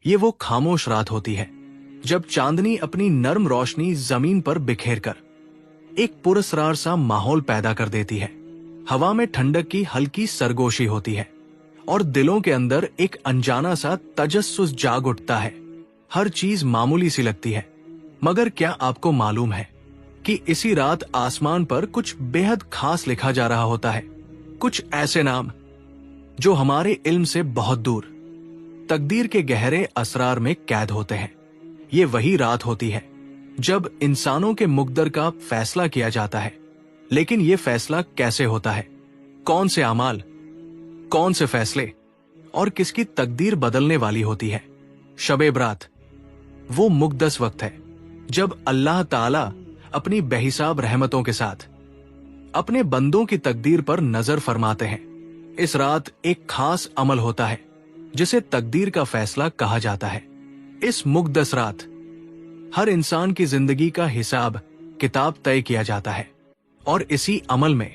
ये वो खामोश रात होती है जब चांदनी अपनी नर्म रोशनी जमीन पर बिखेर कर एक पुरस्कार सा माहौल पैदा कर देती है। हवा में ठंडक की हल्की सरगोशी होती है और दिलों के अंदर एक अनजाना सा तजस्सुस जाग उठता है। हर चीज मामूली सी लगती है, मगर क्या आपको मालूम है कि इसी रात आसमान पर कुछ बेहद खास लिखा जा रहा होता है। कुछ ऐसे नाम जो हमारे इल्म से बहुत दूर तकदीर के गहरे असरार में कैद होते हैं। ये वही रात होती है जब इंसानों के मुकद्दर का फैसला किया जाता है। लेकिन ये फैसला कैसे होता है? कौन से अमाल, कौन से फैसले और किसकी तकदीर बदलने वाली होती है? शब-ए बरात वो मुक़द्दस वक्त है जब अल्लाह ताला अपनी बेहिसाब रहमतों के साथ अपने बंदों की तकदीर पर नजर फरमाते हैं। इस रात एक खास अमल होता है जिसे तकदीर का फैसला कहा जाता है। इस मुक़द्दस रात हर इंसान की जिंदगी का हिसाब किताब तय किया जाता है और इसी अमल में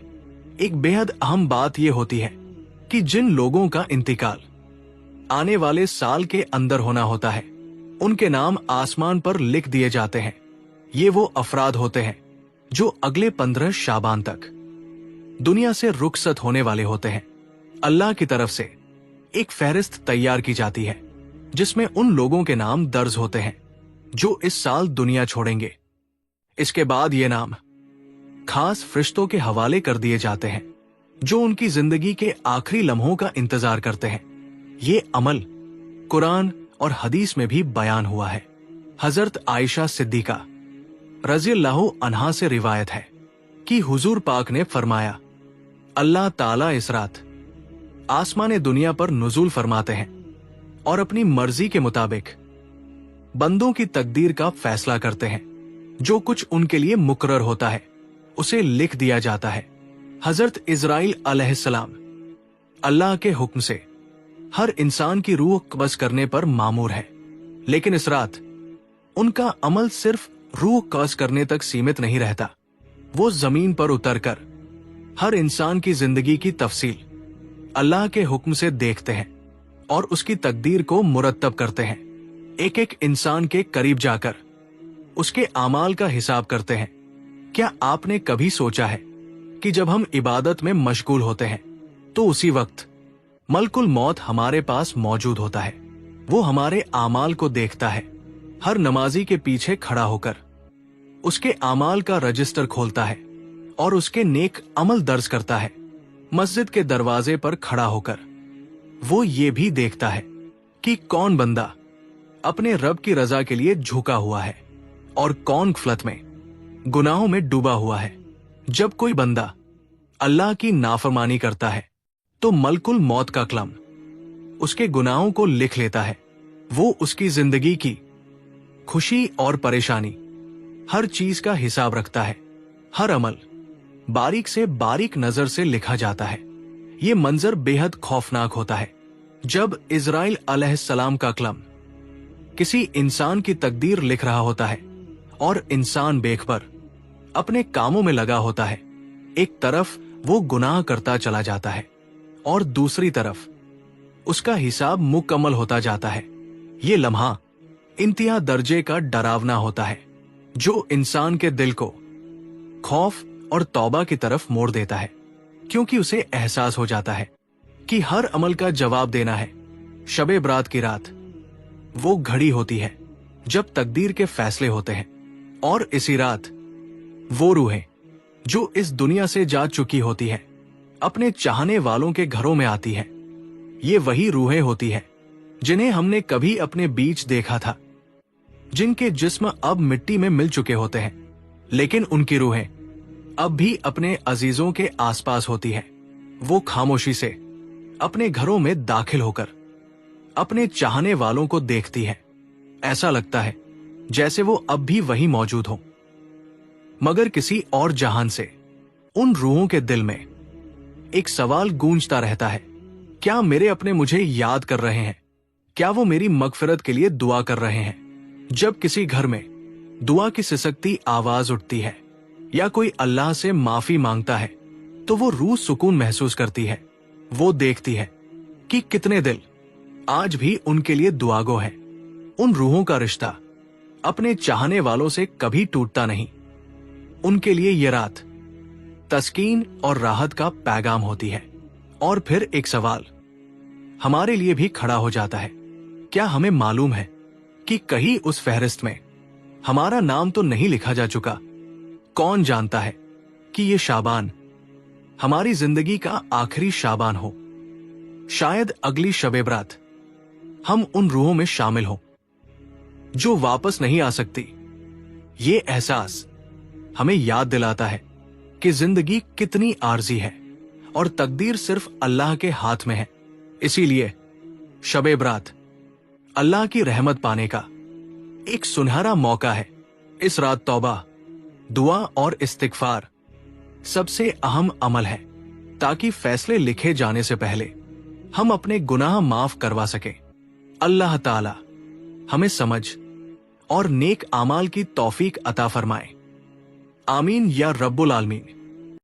एक बेहद अहम बात यह होती है कि जिन लोगों का इंतकाल आने वाले साल के अंदर होना होता है, उनके नाम आसमान पर लिख दिए जाते हैं। ये वो अफराद होते हैं जो अगले 15 शाबान तक दुनिया से रुखसत होने वाले होते हैं। अल्लाह की तरफ से एक फहरिस्त तैयार की जाती है जिसमें उन लोगों के नाम दर्ज होते हैं जो इस साल दुनिया छोड़ेंगे। इसके बाद ये नाम खास फरिश्तों के हवाले कर दिए जाते हैं जो उनकी जिंदगी के आखिरी लम्हों का इंतजार करते हैं। ये अमल कुरान और हदीस में भी बयान हुआ है। हजरत आयशा सिद्दीका रज़ियल्लाहु अन्हा से रिवायत है कि हुजूर पाक ने फरमाया, अल्लाह ताला इस रात आसमाने दुनिया पर नुज़ूल फरमाते हैं और अपनी मर्जी के मुताबिक बंदों की तकदीर का फैसला करते हैं। जो कुछ उनके लिए मुकर्रर होता है उसे लिख दिया जाता है। हजरत इज़राइल अलैहिस्सलाम अल्लाह के हुक्म से हर इंसान की रूह कब्ज़ करने पर मामूर है, लेकिन इस रात उनका अमल सिर्फ रूह कब्ज़ करने तक सीमित नहीं रहता। वो जमीन पर उतरकर हर इंसान की जिंदगी की तफसील अल्लाह के हुक्म से देखते हैं और उसकी तकदीर को मुरतब करते हैं। एक एक इंसान के करीब जाकर उसके आमाल का हिसाब करते हैं। क्या आपने कभी सोचा है कि जब हम इबादत में मशगूल होते हैं तो उसी वक्त मलकुल मौत हमारे पास मौजूद होता है। वो हमारे आमाल को देखता है। हर नमाजी के पीछे खड़ा होकर उसके आमाल का रजिस्टर खोलता है और उसके नेक अमल दर्ज करता है। मस्जिद के दरवाजे पर खड़ा होकर वो ये भी देखता है कि कौन बंदा अपने रब की रजा के लिए झुका हुआ है और कौन गफलत में गुनाहों में डूबा हुआ है। जब कोई बंदा अल्लाह की नाफरमानी करता है तो मलकुल मौत का कलम उसके गुनाहों को लिख लेता है। वो उसकी जिंदगी की खुशी और परेशानी हर चीज का हिसाब रखता है। हर अमल बारीक से बारीक नजर से लिखा जाता है। ये मंजर बेहद खौफनाक होता है जब इज़राइल अलैहिस्सलाम का कलम किसी इंसान की तकदीर लिख रहा होता है और इंसान बेखबर अपने कामों में लगा होता है। एक तरफ वो गुनाह करता चला जाता है और दूसरी तरफ उसका हिसाब मुकम्मल होता जाता है। ये लम्हा इंतहा दर्जे का डरावना होता है जो इंसान के दिल को खौफ और तौबा की तरफ मोड़ देता है, क्योंकि उसे एहसास हो जाता है कि हर अमल का जवाब देना है। शब-ए बरात की रात वो घड़ी होती है जब तकदीर के फैसले होते हैं और इसी रात वो रूहें जो इस दुनिया से जा चुकी होती है अपने चाहने वालों के घरों में आती है। ये वही रूहें होती हैं जिन्हें हमने कभी अपने बीच देखा था, जिनके जिस्म अब मिट्टी में मिल चुके होते हैं, लेकिन उनकी रूहें अब भी अपने अजीजों के आसपास होती है। वो खामोशी से अपने घरों में दाखिल होकर अपने चाहने वालों को देखती है। ऐसा लगता है जैसे वो अब भी वहीं मौजूद हो, मगर किसी और जहान से। उन रूहों के दिल में एक सवाल गूंजता रहता है, क्या मेरे अपने मुझे याद कर रहे हैं? क्या वो मेरी मगफिरत के लिए दुआ कर रहे हैं? जब किसी घर में दुआ की सिसकती आवाज उठती है या कोई अल्लाह से माफी मांगता है तो वो रूह सुकून महसूस करती है। वो देखती है कि कितने दिल आज भी उनके लिए दुआगो हैं। उन रूहों का रिश्ता अपने चाहने वालों से कभी टूटता नहीं। उनके लिए ये रात तस्कीन और राहत का पैगाम होती है। और फिर एक सवाल हमारे लिए भी खड़ा हो जाता है, क्या हमें मालूम है कि कहीं उस फहरिस्त में हमारा नाम तो नहीं लिखा जा चुका? कौन जानता है कि ये शाबान हमारी जिंदगी का आखिरी शाबान हो। शायद अगली शबे बरात हम उन रूहों में शामिल हों जो वापस नहीं आ सकती। ये एहसास हमें याद दिलाता है कि जिंदगी कितनी आर्जी है और तकदीर सिर्फ अल्लाह के हाथ में है। इसीलिए शबे बरात अल्लाह की रहमत पाने का एक सुनहरा मौका है। इस रात तौबा, दुआ और इस्तिगफार सबसे अहम अमल है, ताकि फैसले लिखे जाने से पहले हम अपने गुनाह माफ करवा सकें। अल्लाह ताला हमें समझ और नेक आमाल की तौफीक अता फरमाए। आमीन या रब्बुल आलमीन।